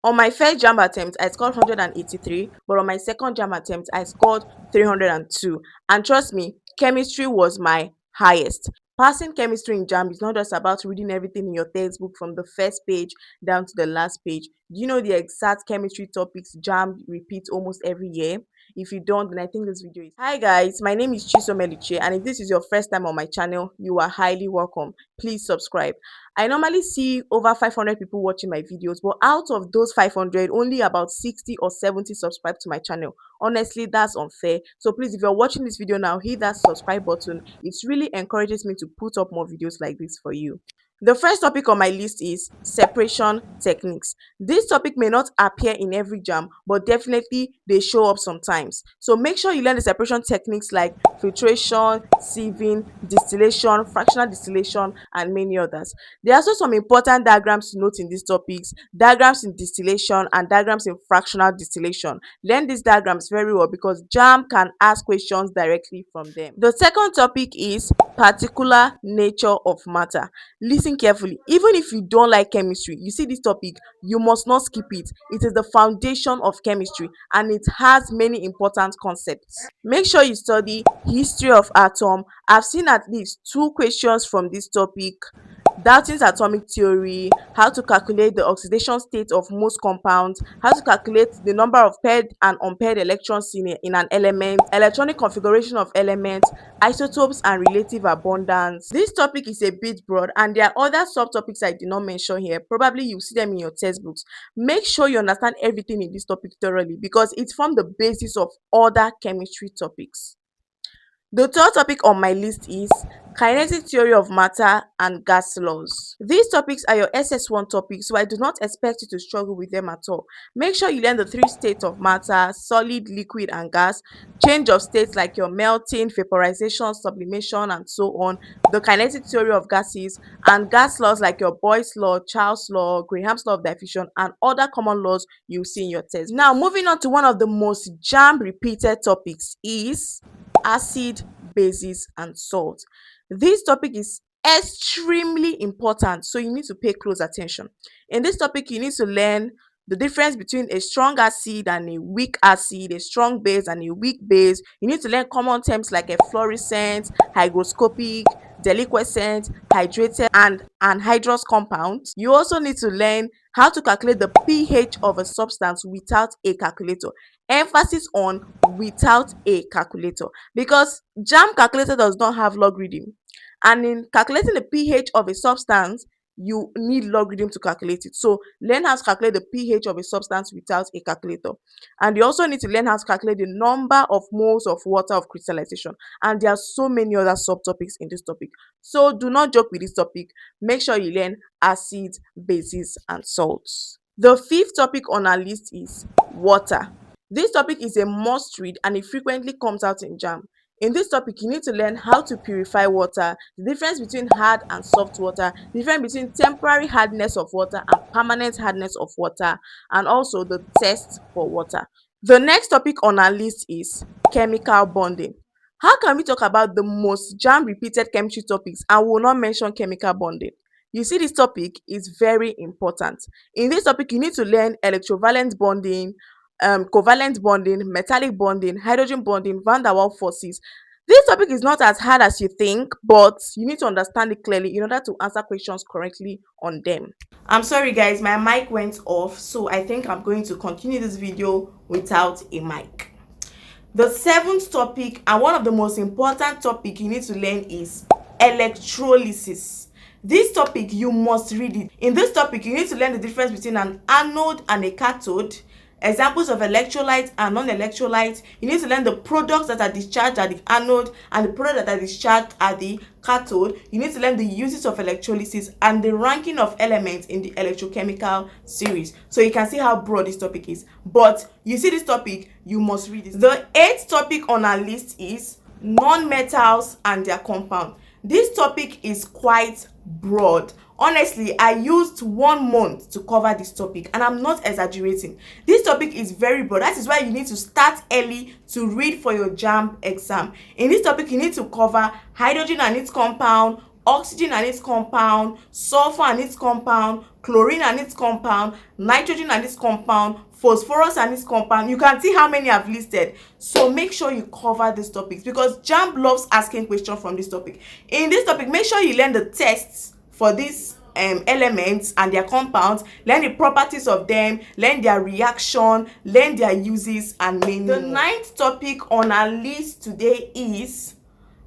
On my first JAMB attempt, I scored 183, but on my second JAMB attempt, I scored 302. And trust me, chemistry was my highest. Passing chemistry in JAMB is not just about reading everything in your textbook from the first page down to the last page. Do you know the exact chemistry topics JAMB repeats almost every year? If you don't, then I think this video is. Hi guys, my name is Chisom Eluche, and if this is your first time on my channel, you are highly welcome. Please subscribe. I normally see over 500 people watching my videos, but out of those 500, only about 60 or 70 subscribe to my channel. Honestly, that's unfair. So please, if you're watching this video now, hit that subscribe button. It really encourages me to put up more videos like this for you. The first topic on my list is separation techniques. This topic may not appear in every JAM, but definitely they show up sometimes. So make sure you learn the separation techniques like filtration, sieving, distillation, fractional distillation, and many others. There are also some important diagrams to note in these topics: diagrams in distillation and diagrams in fractional distillation. Learn these diagrams very well because JAM can ask questions directly from them. The second topic is particular nature of matter. Listen carefully. Even if you don't like chemistry, you see this topic, you must not skip it. It is the foundation of chemistry and it has many important concepts. Make sure you study history of atom. I've seen at least 2 questions from this topic: Dalton's atomic theory, how to calculate the oxidation state of most compounds, how to calculate the number of paired and unpaired electrons in an element, electronic configuration of elements, isotopes and relative abundance. This topic is a bit broad and there are other subtopics I did not mention here. Probably you see them in your textbooks. Make sure you understand everything in this topic thoroughly because it forms the basis of other chemistry topics. The third topic on my list is kinetic theory of matter and gas laws. These topics are your SS1 topics, so I do not expect you to struggle with them at all. Make sure you learn the 3 states of matter: solid, liquid, and gas, change of states like your melting, vaporization, sublimation, and so on, the kinetic theory of gases, and gas laws like your Boyle's law, Charles' law, Graham's law of diffusion, and other common laws you see in your text. Now, moving on to one of the most JAMB repeated topics is acid, bases, and salt. This topic is extremely important, so you need to pay close attention. In this topic, you need to learn the difference between a strong acid and a weak acid, a strong base and a weak base. You need to learn common terms like a fluorescent, hygroscopic, deliquescent, hydrated, and anhydrous compound. You also need to learn how to calculate the pH of a substance without a calculator. Emphasis on without a calculator, because JAMB calculator does not have logarithm, and in calculating the pH of a substance you need logarithm to calculate it. So learn how to calculate the pH of a substance without a calculator. And you also need to learn how to calculate the number of moles of water of crystallization, and there are so many other subtopics in this topic, so do not joke with this topic. Make sure you learn acids, bases, and salts. The fifth topic on our list is water. This topic is a must read and it frequently comes out in JAMB. In this topic, you need to learn how to purify water, the difference between hard and soft water, the difference between temporary hardness of water and permanent hardness of water, and also the test for water. The next topic on our list is chemical bonding. How can we talk about the most JAMB repeated chemistry topics and we will not mention chemical bonding? You see, this topic is very important. In this topic, you need to learn electrovalent bonding, covalent bonding, metallic bonding, hydrogen bonding, van der Waals forces. This topic is not as hard as you think, but you need to understand it clearly in order to answer questions correctly on them. I'm sorry guys, my mic went off, so I think I'm going to continue this video without a mic. The seventh topic, and one of the most important topic you need to learn, is electrolysis. This topic, you must read it. In this topic, you need to learn the difference between an anode and a cathode, examples of electrolytes and non-electrolytes. You need to learn the products that are discharged at the anode and the products that are discharged at the cathode. You need to learn the uses of electrolysis and the ranking of elements in the electrochemical series. So you can see how broad this topic is. But you see this topic, you must read it. The eighth topic on our list is non-metals and their compound. This topic is quite broad. Honestly, I used 1 month to cover this topic and I'm not exaggerating. This topic is very broad. That is why you need to start early to read for your JAMB exam. In this topic, you need to cover hydrogen and its compound, oxygen and its compound, sulfur and its compound, chlorine and its compound, nitrogen and its compound, phosphorus and its compound. You can see how many I've listed. So make sure you cover these topics because JAMB loves asking questions from this topic. In this topic, make sure you learn the tests for these elements and their compounds, learn the properties of them, learn their reaction, learn their uses, and many more. The ninth topic on our list today is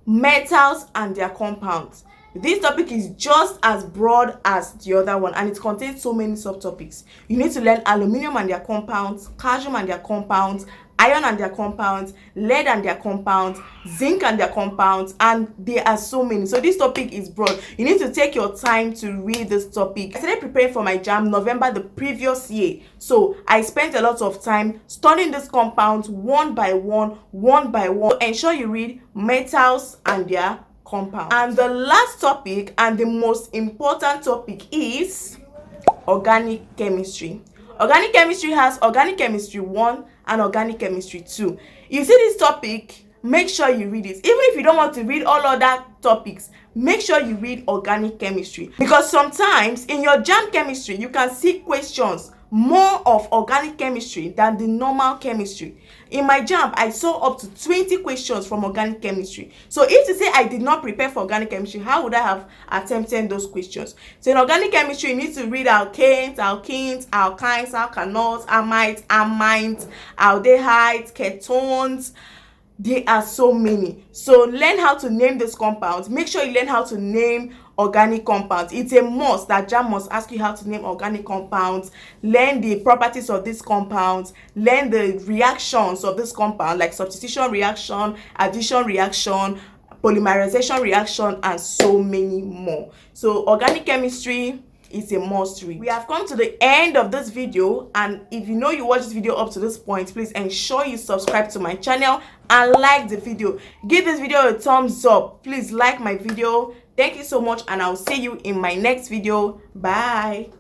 metals and their compounds. This topic is just as broad as the other one and it contains so many subtopics. You need to learn aluminum and their compounds, calcium and their compounds, iron and their compounds, lead and their compounds, zinc and their compounds, and there are so many. So this topic is broad. You need to take your time to read this topic. I started preparing for my JAMB November the previous year. So I spent a lot of time studying these compounds one by one. Ensure you read metals and their compounds. And the last topic and the most important topic is organic chemistry. Organic chemistry has organic chemistry 1 and organic chemistry 2. You see this topic, make sure you read it. Even if you don't want to read all other topics, make sure you read organic chemistry because sometimes in your JAMB chemistry you can see questions more of organic chemistry than the normal chemistry. In my JAMB, I saw up to 20 questions from organic chemistry. So if to say I did not prepare for organic chemistry, how would I have attempted those questions? So in organic chemistry, you need to read alkanes, alkenes, alkynes, alkanols, amides, amines, aldehydes, ketones. There are so many. So learn how to name these compounds. Make sure you learn how to name organic compounds. It's a must that JAMB must ask you how to name organic compounds. Learn the properties of these compounds. Learn the reactions of this compound, like substitution reaction, addition reaction, polymerization reaction, and so many more. So organic chemistry is a must read. We have come to the end of this video, and if you know you watched this video up to this point, please ensure you subscribe to my channel and like the video. Give this video a thumbs up. Please like my video. Thank you so much, and I'll see you in my next video. Bye.